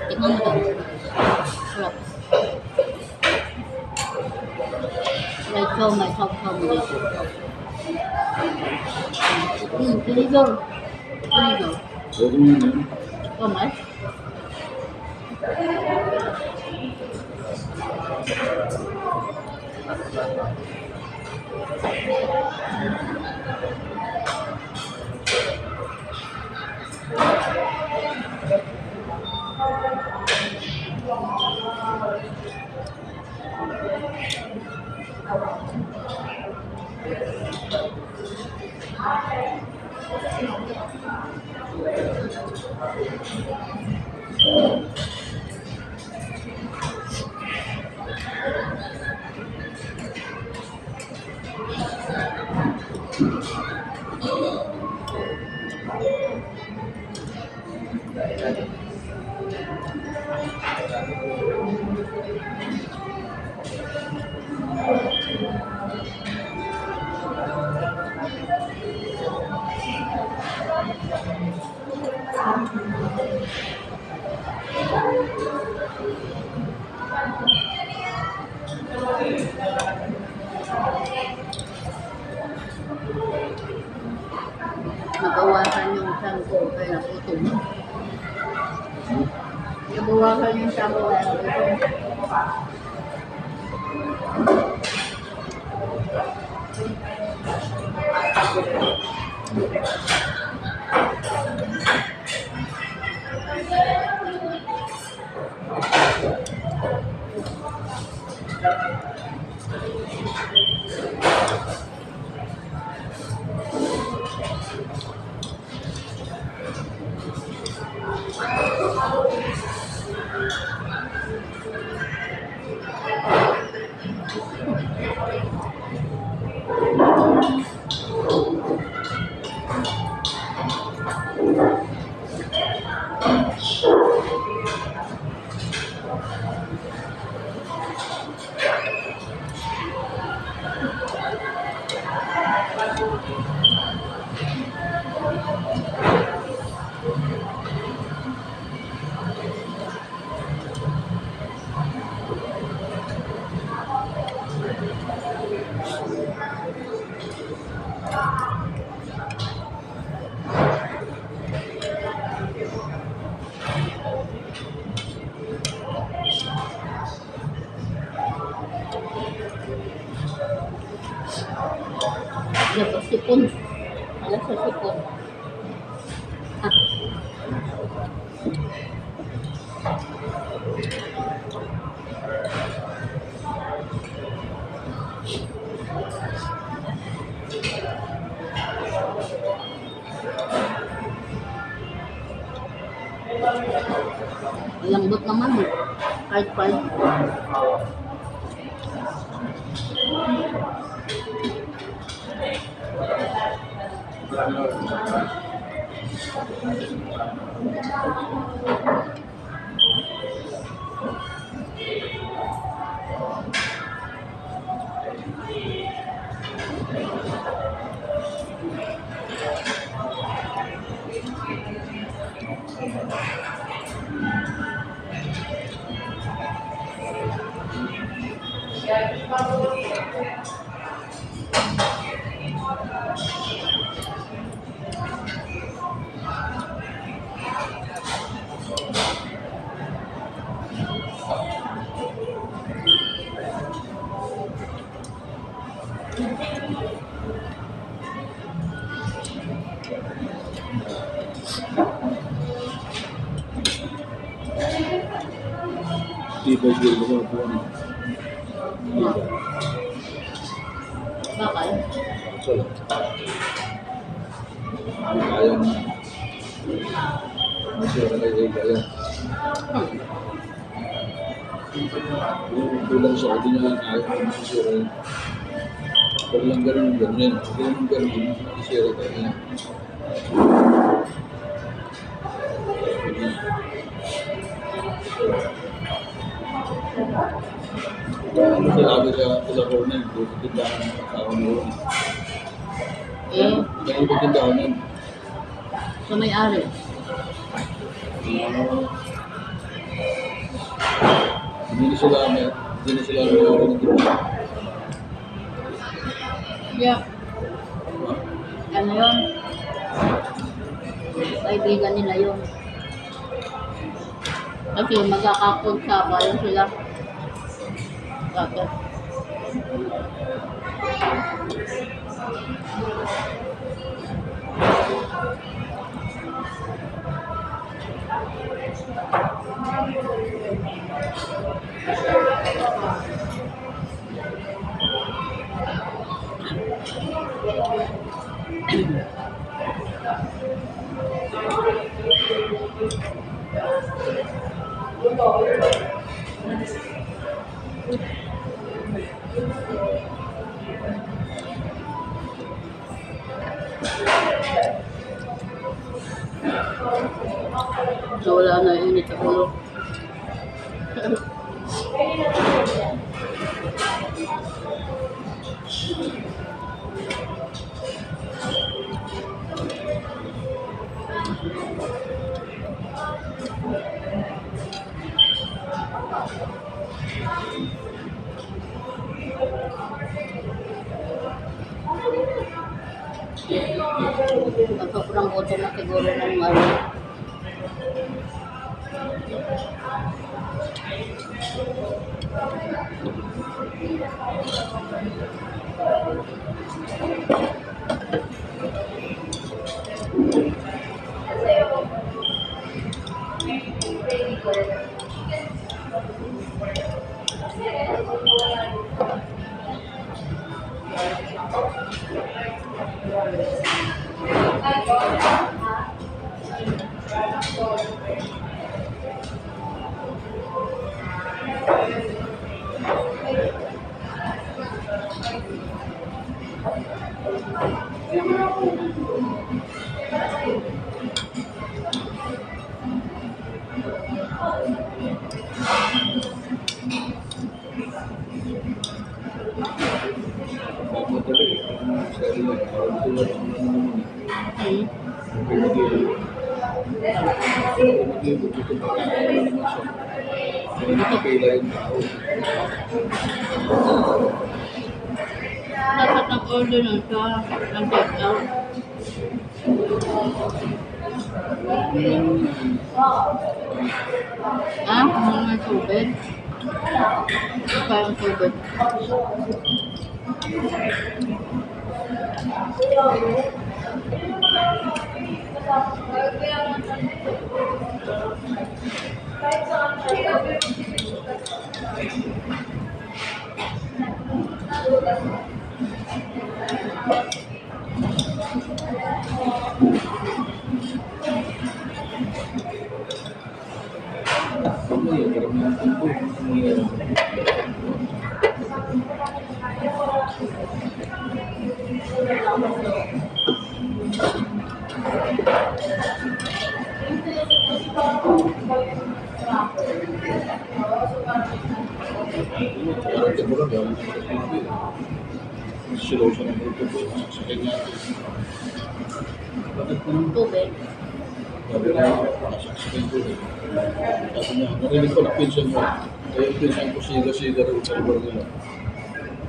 Tingnan mo daw. Sarap. May saw mo dito. Sinigaw. Kamay? Nabawasan yung siyang ko kaya naputol. Nabawasan yung siyang ko kaya naputol. Sipon. Alam sa sipon. Lambot naman eh. Kahit. Tibay siguro ko po ano. Bakal. So, kaya na. Masira na yung kaya. Yung kulang sa atin niya, kaya ko masisira yun. Pag lang ganun, ganun. Masisira kaya. Ano sinabi sa corner, tindahan ng kasama mo. Kaya yung tindahan yan. So may-ari. Hindi na sila may ng tindahan. Yeah. Ano yun? Kaibigan nila yun. Kasi magkakapagsabay sila. Bakit? So wala na init sa ulo. Sobrang gutom na siguro ng ano. Dapat nag-order nun sa ng take-out. Mga tubig. Parang tubig. Silaw siya ng ito po sa kanya. Bakit po? Tubig. Sabi na, nakasaksakin ko eh. Sabi niya, narinig ko na pinsan mo. Kaya yung pinsan ko siga-siga rin sa lugar nila.